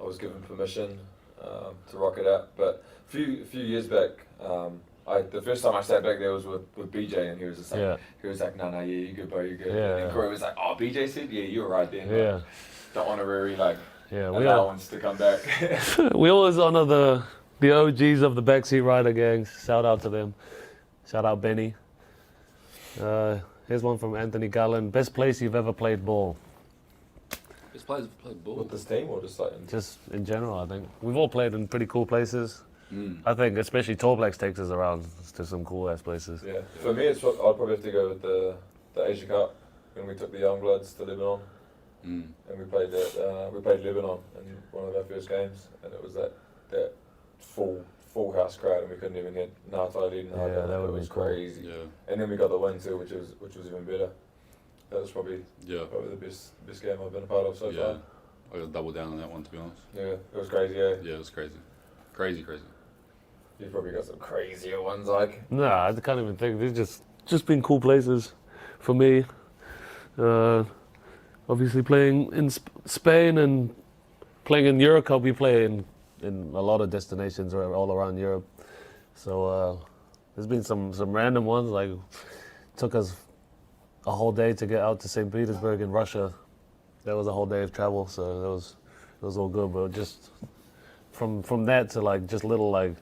Speaker 3: was given permission to rock it out. But a few years back, the first time I sat back there was with BJ, and he was just like, no, you good, bro, you good.
Speaker 2: Yeah.
Speaker 3: And Corey was like, oh, BJ said, yeah, you were right then.
Speaker 2: Yeah.
Speaker 3: The honorary
Speaker 2: we
Speaker 3: allowance to come back.
Speaker 2: We always honor the OGs of the backseat rider gangs. Shout out to them. Shout out Benny. Here's one from Anthony Gallen. Best place you've ever played ball?
Speaker 1: Best players have played ball.
Speaker 3: With this team or just like
Speaker 2: Just in general, I think. We've all played in pretty cool places. I think especially Tall Blacks takes us around to some cool ass places.
Speaker 3: Yeah. For me, I'd probably have to go with the Asia Cup when we took the young bloods to Lebanon, and we played Lebanon in one of our first games, and it was that full house crowd, and we couldn't even get Natai leading.
Speaker 2: Yeah, that
Speaker 3: it was crazy.
Speaker 1: Yeah.
Speaker 3: And then we got the win too, which was even better. That was probably the best game I've been a part of so far.
Speaker 1: I got to double down on that one, to be honest.
Speaker 3: Yeah, it was crazy. Yeah.
Speaker 1: Yeah, it was crazy. Crazy.
Speaker 3: You've probably got some crazier ones, like.
Speaker 2: Nah, I can't even think. These just been cool places for me. Obviously playing in Spain and playing in Europe Cup, we play in a lot of destinations all around Europe. So there's been some random ones, like took us a whole day to get out to St. Petersburg in Russia. That was a whole day of travel, so it was all good. But just from that to like just little, like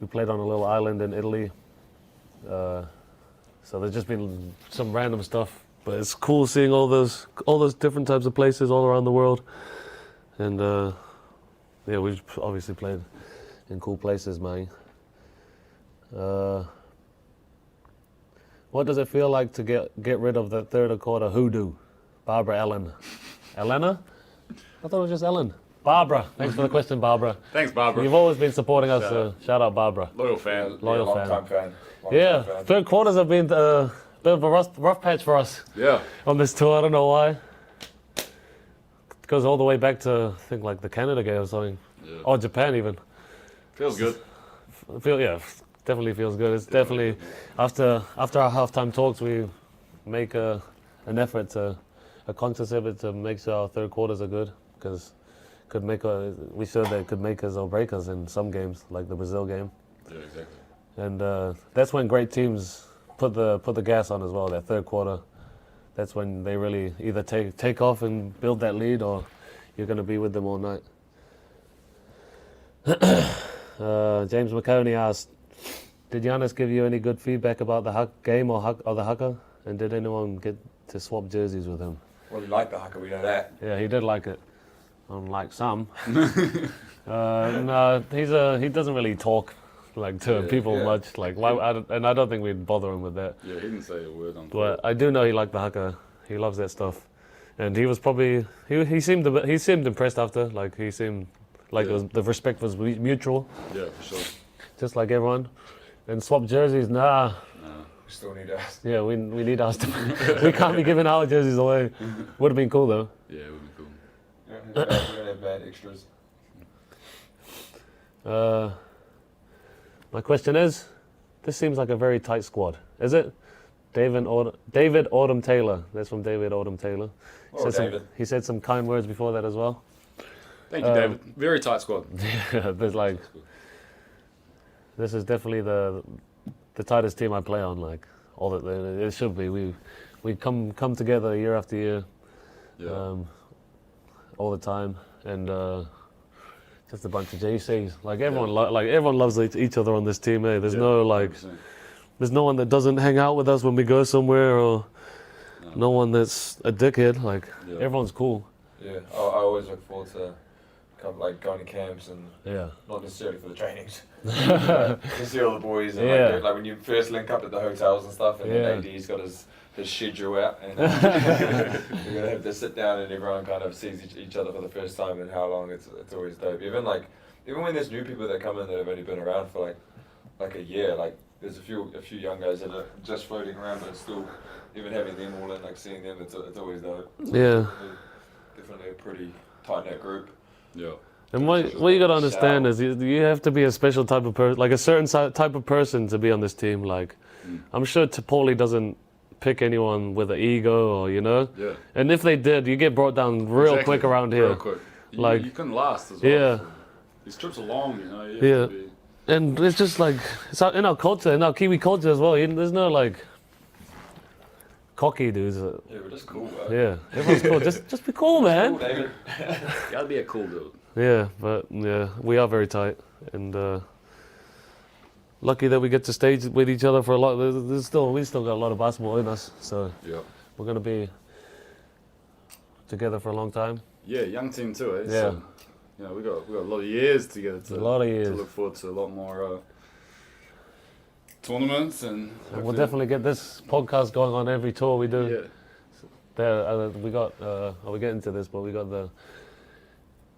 Speaker 2: we played on a little island in Italy. So there's just been some random stuff, but it's cool seeing all those different types of places all around the world. And yeah, we've obviously played in cool places, man. What does it feel like to get rid of the third quarter hoodoo? Barbara Ellen. Elena? I thought it was just Ellen. Barbara. Thanks for the question, Barbara.
Speaker 1: Thanks, Barbara.
Speaker 2: You've always been supporting us, so shout out, Barbara.
Speaker 1: Loyal fan.
Speaker 2: Loyal
Speaker 3: long time fan.
Speaker 2: Yeah, third quarters have been a bit of a rough patch for us on this tour. I don't know why. It goes all the way back to, I think, like the Canada game or something.
Speaker 1: Yeah.
Speaker 2: Or Japan even.
Speaker 1: Feels good.
Speaker 2: Definitely feels good. It's definitely, after our halftime talks, we make an effort, a conscious effort to make sure our third quarters are good, because we showed that it could make us or break us in some games, like the Brazil game.
Speaker 1: Yeah, exactly.
Speaker 2: And that's when great teams put the gas on as well. That third quarter, that's when they really either take off and build that lead, or you're going to be with them all night. James McConey asked, did Giannis give you any good feedback about the game or the haka? And did anyone get to swap jerseys with him?
Speaker 3: Well, he liked the haka, we know that.
Speaker 2: Yeah, he did like it. Unlike some. No, he doesn't really talk like to people much. Like, and I don't think we'd bother him with that.
Speaker 1: Yeah, he didn't say a word on
Speaker 2: But I do know he liked the haka. He loves that stuff, and he was probably he seemed impressed after. Like he seemed like the respect was mutual.
Speaker 1: Yeah, for sure.
Speaker 2: Just like everyone. And swap jerseys, nah.
Speaker 3: We still need us.
Speaker 2: Yeah, we need us to. We can't be giving our jerseys away. Would have been cool though.
Speaker 1: Yeah, it would be cool.
Speaker 3: We don't have bad extras.
Speaker 2: My question is, this seems like a very tight squad. Is it? David Autumn Taylor. That's from David Autumn Taylor. He said some kind words before that as well.
Speaker 1: Thank you, David. Very tight squad.
Speaker 2: Yeah, there's like. This is definitely the tightest team I play on. Like it should be. We come together year after year, all the time, and just a bunch of JCs. Like everyone, everyone loves each other on this team. Eh? There's no like, 100%. There's no one that doesn't hang out with us when we go somewhere, or no one that's a dickhead. Like everyone's cool.
Speaker 3: Yeah, I always look forward to going to camps and not necessarily for the trainings. To see all the boys and like when you first link up at the hotels and stuff, and then AD's got his schedule out, and you're gonna have to sit down and everyone kind of sees each other for the first time and how long. It's always dope. Even when there's new people that come in that have only been around for like a year, like there's a few young guys that are just floating around, but still even having them all in, like seeing them, it's always dope.
Speaker 2: Yeah,
Speaker 3: definitely a pretty tight knit group.
Speaker 1: Yeah.
Speaker 2: And what you got to understand is you have to be a special type of person, like a certain type of person to be on this team. Like, I'm sure Paulie doesn't pick anyone with an ego, or
Speaker 1: Yeah.
Speaker 2: And if they did, you get brought down real quick around here.
Speaker 1: Real quick. You couldn't last as well.
Speaker 2: Yeah.
Speaker 1: So these trips are long, you know.
Speaker 2: Yeah. And it's just like it's in our culture, in our Kiwi culture as well. There's no like cocky dudes.
Speaker 3: Yeah, we're just cool, bro.
Speaker 2: Yeah, everyone's cool. Just be cool, man.
Speaker 3: Cool, David.
Speaker 1: Gotta be a cool dude.
Speaker 2: Yeah, but we are very tight, and lucky that we get to stage with each other for a lot. We still got a lot of basketball in us, so we're gonna be together for a long time.
Speaker 1: Yeah, young team too, eh?
Speaker 2: Yeah.
Speaker 1: So you know, we got a lot of years together to look forward to a lot more tournaments and
Speaker 2: we'll definitely get this podcast going on every tour we do.
Speaker 1: Yeah.
Speaker 2: We got. We get into this, but we got the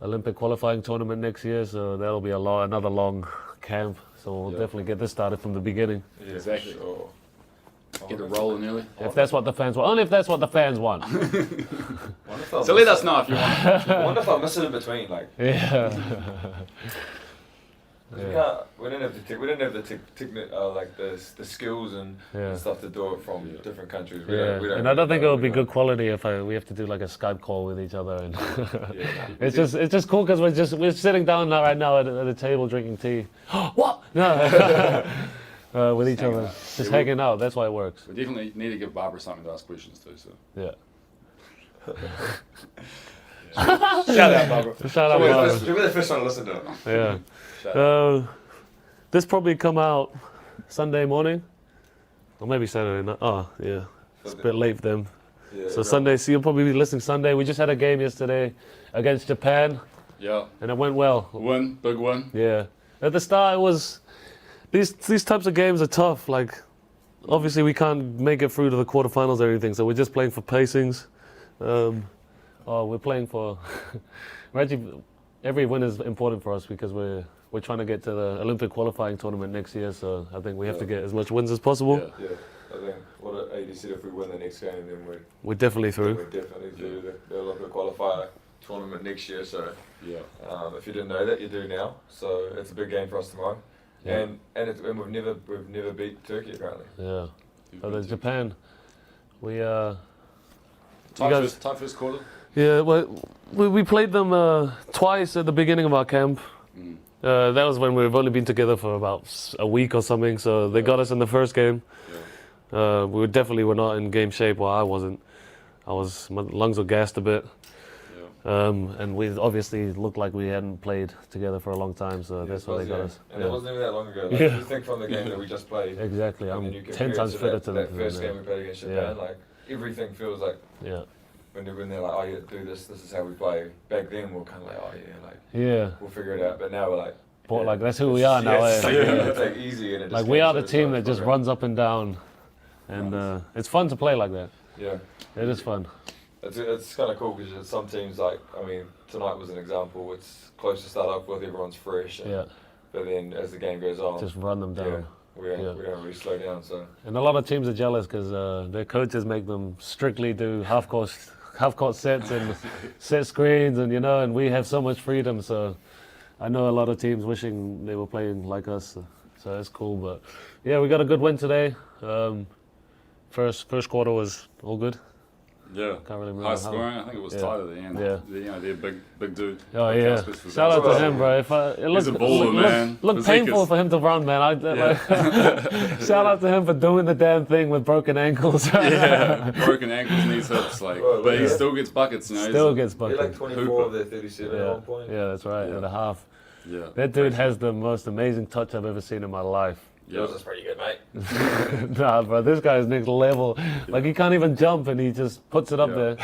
Speaker 2: Olympic qualifying tournament next year, so that'll be another long camp. So we'll definitely get this started from the beginning.
Speaker 3: Yeah,
Speaker 1: Exactly.
Speaker 3: Sure.
Speaker 1: Get it rolling early.
Speaker 2: If that's what the fans want. Only if that's what the fans want.
Speaker 1: So let us know if you want.
Speaker 3: I wonder if I miss it in between, like.
Speaker 2: Yeah.
Speaker 3: We didn't have the skills and stuff to do it from different countries. We don't
Speaker 2: And I don't think it would be good quality if we have to do like a Skype call with each other. And it's just cool because we're sitting down right now at a table drinking tea. What? No. With each other, just hanging out. That's why it works.
Speaker 1: We definitely need to give Barbara something to ask questions to. So
Speaker 2: Yeah.
Speaker 3: Shout out, Barbara.
Speaker 2: Shout out, Barbara.
Speaker 3: You'll be the first one to listen to it.
Speaker 2: Yeah.
Speaker 1: shout out.
Speaker 2: This probably come out Sunday morning, or maybe Saturday night. Oh, yeah. It's a bit late for them.
Speaker 3: Yeah,
Speaker 2: So Sunday, so you'll probably be listening Sunday. We just had a game yesterday against Japan,
Speaker 1: Yeah.
Speaker 2: and it went well.
Speaker 1: Win, big win.
Speaker 2: Yeah. At the start, it was these types of games are tough. Like, obviously, we can't make it through to the quarterfinals or anything, so we're just playing for placings. We're playing for. Every win is important for us because we're trying to get to the Olympic qualifying tournament next year. So I think we have to get as much wins as possible.
Speaker 3: Yeah. I think what AD said, if we win the next game, then
Speaker 2: We're definitely through.
Speaker 3: we're definitely do the Olympic qualifier tournament next year. So
Speaker 1: Yeah.
Speaker 3: if you didn't know that, you do now. So it's a big game for us tomorrow.
Speaker 2: Yeah.
Speaker 3: And we've never beat Turkey apparently.
Speaker 2: Yeah. But there's Japan. We
Speaker 1: Tight first quarter.
Speaker 2: Yeah, well, we played them twice at the beginning of our camp. That was when we've only been together for about a week or something, so they got us in the first game.
Speaker 1: Yeah.
Speaker 2: We were not in game shape, well I wasn't. My lungs were gassed a bit.
Speaker 1: Yeah.
Speaker 2: And we obviously looked like we hadn't played together for a long time, so that's why they got us.
Speaker 3: And it wasn't even that long ago. Like,
Speaker 2: Yeah.
Speaker 3: you think from the game that we just played.
Speaker 2: Exactly,
Speaker 3: and
Speaker 2: I'm
Speaker 3: then you
Speaker 2: 10
Speaker 3: compare it
Speaker 2: times
Speaker 3: to
Speaker 2: fitter to
Speaker 3: that
Speaker 2: them.
Speaker 3: first game we played against Japan, like everything feels like
Speaker 2: Yeah.
Speaker 3: when they're like, oh yeah, do this is how we play. Back then we were kind of like, oh yeah, like
Speaker 2: Yeah.
Speaker 3: we'll figure it out. But now we're like,
Speaker 2: But like that's who we are now.
Speaker 3: It's
Speaker 2: eh?
Speaker 3: like easy and it
Speaker 2: Like
Speaker 3: just
Speaker 2: we
Speaker 3: comes
Speaker 2: are the
Speaker 3: to
Speaker 2: team that
Speaker 3: it's
Speaker 2: just
Speaker 3: like-
Speaker 2: runs up and down, and it's fun to play like that.
Speaker 3: Yeah,
Speaker 2: It is fun.
Speaker 3: it's kind of cool because some teams like, I mean, tonight was an example. It's close to start off with, everyone's fresh. And,
Speaker 2: Yeah.
Speaker 3: But then as the game goes on,
Speaker 2: Just run them down.
Speaker 3: we don't really slow down. So
Speaker 2: And a lot of teams are jealous because their coaches make them strictly do half court sets and set screens, and and we have so much freedom. So I know a lot of teams wishing they were playing like us. So that's cool. But yeah, we got a good win today. First quarter was all good.
Speaker 1: Yeah.
Speaker 2: Can't really remember
Speaker 1: High
Speaker 2: how-
Speaker 1: scoring. I think it was tight at the end.
Speaker 2: Yeah.
Speaker 1: They're big dude.
Speaker 2: Oh
Speaker 1: Big
Speaker 2: yeah!
Speaker 1: Caspers for
Speaker 2: Shout
Speaker 1: that.
Speaker 2: out to him, bro. It
Speaker 1: He's a baller, man.
Speaker 2: Looked
Speaker 1: Physique
Speaker 2: painful
Speaker 1: is-
Speaker 2: for him to run, man. Shout out to him for doing the damn thing with broken ankles.
Speaker 1: Yeah, broken ankles, knees, hips, but he still gets buckets,
Speaker 2: Still gets
Speaker 3: they're like
Speaker 2: buckets.
Speaker 3: 24 of their 37 at one point.
Speaker 2: Yeah, that's right. At a half.
Speaker 1: Yeah.
Speaker 2: That dude has the most amazing touch I've ever seen in my life.
Speaker 3: Yours is pretty good, mate.
Speaker 2: Nah, bro, this guy's next level. Like he can't even jump, and he just puts it up there.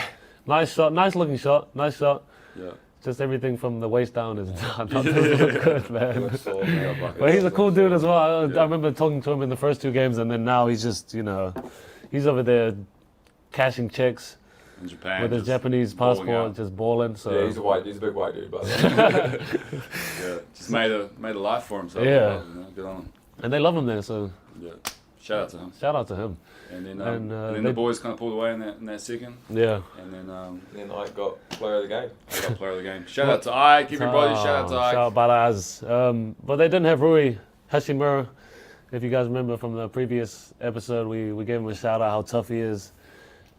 Speaker 2: Nice shot, nice looking shot, nice shot.
Speaker 1: Yeah.
Speaker 2: Just everything from the waist down is not good, man.
Speaker 3: Yeah,
Speaker 2: But he's a cool dude as well. I remember talking to him in the first 2 games, and then now he's just, he's over there cashing checks
Speaker 1: In Japan.
Speaker 2: with his
Speaker 1: just
Speaker 2: Japanese
Speaker 1: balling
Speaker 2: passport,
Speaker 1: out.
Speaker 2: just balling. So
Speaker 3: Yeah, he's a big white dude, by the way.
Speaker 1: Yeah. Just made a life for himself.
Speaker 2: Yeah.
Speaker 1: Good on him.
Speaker 2: and they love him there. So
Speaker 1: Yeah. Shout out to him.
Speaker 2: shout out to him.
Speaker 1: And then,
Speaker 2: And,
Speaker 1: and then
Speaker 2: they-
Speaker 1: the boys kind of pulled away in that second.
Speaker 2: Yeah.
Speaker 1: And then
Speaker 3: Then I got player of the game.
Speaker 1: I got player of the game. Shout out to Ike, everybody. Shout out to Ike.
Speaker 2: Shout out Balaz. But they didn't have Rui Hashimura. If you guys remember from the previous episode, we gave him a shout out how tough he is.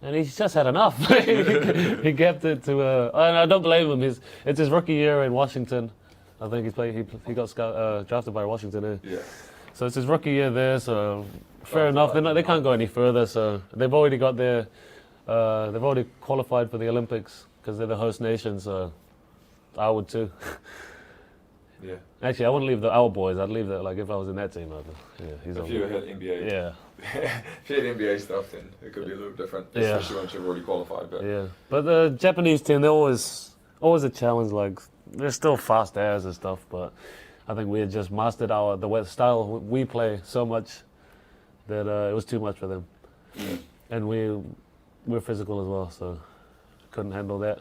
Speaker 2: And he's just had enough. He kept it to, and I don't blame him. It's his rookie year in Washington. I think he got drafted by Washington.
Speaker 3: Yeah.
Speaker 2: So it's his rookie year there. So fair enough. They can't go any further. So they've already got they've already qualified for the Olympics because they're the host nation. So I would too.
Speaker 3: Yeah.
Speaker 2: Actually, I wouldn't leave our boys. I'd leave that like if I was in that team. He's
Speaker 3: If
Speaker 2: on.
Speaker 3: you had NBA,
Speaker 2: Yeah.
Speaker 3: if you had NBA stuff, then it could be a little different,
Speaker 2: Yeah.
Speaker 3: especially once you've already qualified. But
Speaker 2: Yeah, but the Japanese team, they're always a challenge. Like there's still fast airs and stuff, but I think we had just mastered the style we play so much that it was too much for them.
Speaker 1: Yeah.
Speaker 2: And we're physical as well, so couldn't handle that.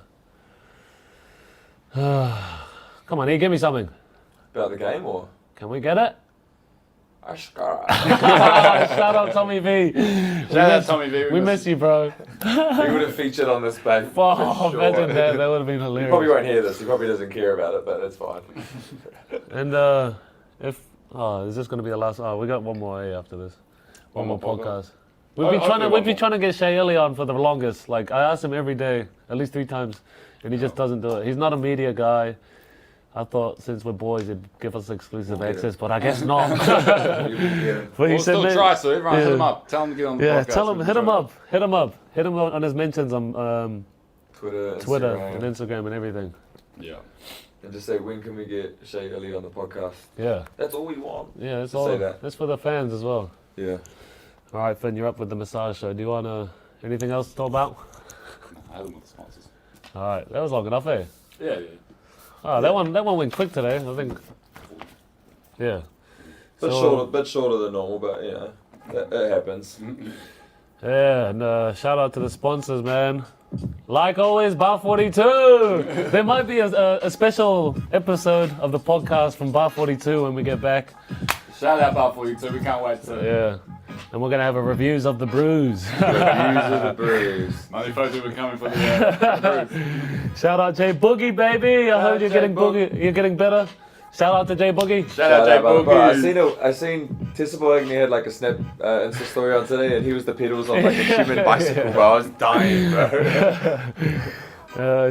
Speaker 2: Come on, give me something.
Speaker 3: About the game, or?
Speaker 2: Can we get it?
Speaker 3: Ashkara.
Speaker 2: Shout out Tommy V.
Speaker 1: Shout out Tommy V.
Speaker 2: We miss you, bro.
Speaker 3: He would have featured on this page.
Speaker 2: Oh,
Speaker 3: for
Speaker 2: imagine
Speaker 3: sure.
Speaker 2: that. That would have been
Speaker 3: He
Speaker 2: hilarious.
Speaker 3: probably won't hear this. He probably doesn't care about it, but it's fine.
Speaker 2: And is this going to be the last? Oh, we got one more after this. One more podcast. We've been trying to get Shay Ellie on for the longest. Like I asked him every day, at least 3 times, and he just doesn't do it. He's not a media guy. I thought since we're boys, he'd give us exclusive access, but I guess not. But
Speaker 1: We'll still try, so everyone hit him up. Tell him to get on the podcast.
Speaker 2: Yeah, tell him, hit him up. Hit him on his mentions on
Speaker 3: Twitter
Speaker 2: and Instagram and everything.
Speaker 1: Yeah.
Speaker 3: And just say, when can we get Shay Ellie on the podcast?
Speaker 2: Yeah.
Speaker 3: That's all we want.
Speaker 2: Yeah, that's
Speaker 3: Just
Speaker 2: all.
Speaker 3: say that.
Speaker 2: That's for the fans as well.
Speaker 3: Yeah.
Speaker 2: All right, Finn, you're up with the massage show. Do you want anything else to talk about?
Speaker 1: I had them with the sponsors.
Speaker 2: All right, that was long enough, eh?
Speaker 1: Yeah.
Speaker 2: Oh, that one went quick today. I think. Yeah.
Speaker 3: Bit shorter than normal, but you know, it happens.
Speaker 2: Yeah, and shout out to the sponsors, man. Like always, Bar 42. There might be a special episode of the podcast from Bar 42 when we get back.
Speaker 1: Shout out Bar 42. We can't wait to.
Speaker 2: Yeah. And we're going to have a reviews of the brews.
Speaker 3: Reviews of the brews.
Speaker 1: Money Fotu were coming for the brews.
Speaker 2: Shout out Jay Boogie, baby. I heard you're getting boogie. You're getting better. Shout out to Jay Boogie.
Speaker 1: Shout out Jay
Speaker 3: Bro,
Speaker 1: Boogie.
Speaker 3: I seen Tessa Boagni had like a snap Insta story on today, and he was the pedals on like a human bicycle, bro. I was dying, bro.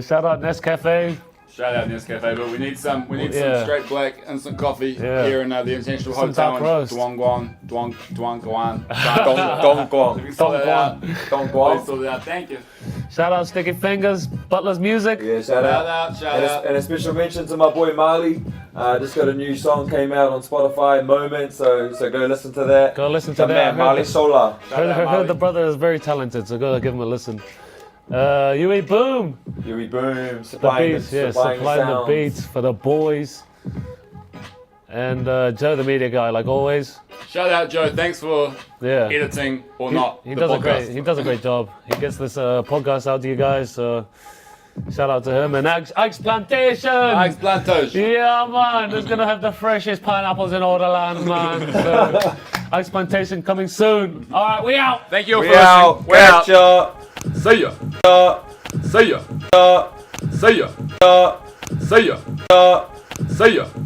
Speaker 2: Shout out Nescafe.
Speaker 1: Shout out Nescafe, but we need some straight black instant coffee here in the International
Speaker 2: Some
Speaker 1: Hotel
Speaker 2: dark
Speaker 1: in
Speaker 2: roast.
Speaker 1: Duanguan.
Speaker 3: Dong Guan.
Speaker 1: Please sort that out.
Speaker 3: Dong
Speaker 1: Please
Speaker 3: Guan.
Speaker 1: sort it out. Thank you.
Speaker 2: Shout out Sticky Fingers, Butler's Music.
Speaker 3: Yeah, shout out.
Speaker 1: Shout out.
Speaker 3: And a special mention to my boy Marley. Just got a new song came out on Spotify, Moment. So go listen to that.
Speaker 2: Go listen to
Speaker 3: The
Speaker 2: that.
Speaker 3: man, Marley Sola.
Speaker 2: Heard the brother is very talented, so go give him a listen. UE Boom.
Speaker 3: Yui Boom,
Speaker 2: The
Speaker 3: supplying
Speaker 2: beats, supplying the
Speaker 3: sounds.
Speaker 2: beats for the boys. And Joe, the media guy, like always.
Speaker 1: Shout out Joe. Thanks for
Speaker 2: Yeah.
Speaker 1: editing or not.
Speaker 2: He
Speaker 1: the
Speaker 2: does
Speaker 1: podcast.
Speaker 2: he does a great job. He gets this podcast out to you guys, so shout out to him. And Ike's Plantation.
Speaker 1: Ike's Plantation.
Speaker 2: Yeah, man. Who's gonna have the freshest pineapples in all the land, man? So, Ike's Plantation coming soon. All right, we out.
Speaker 1: Thank you
Speaker 3: We
Speaker 1: for
Speaker 3: out.
Speaker 1: listening. We're out.
Speaker 3: Catch
Speaker 1: See ya.
Speaker 3: ya.
Speaker 1: See ya. See ya. See ya. See ya.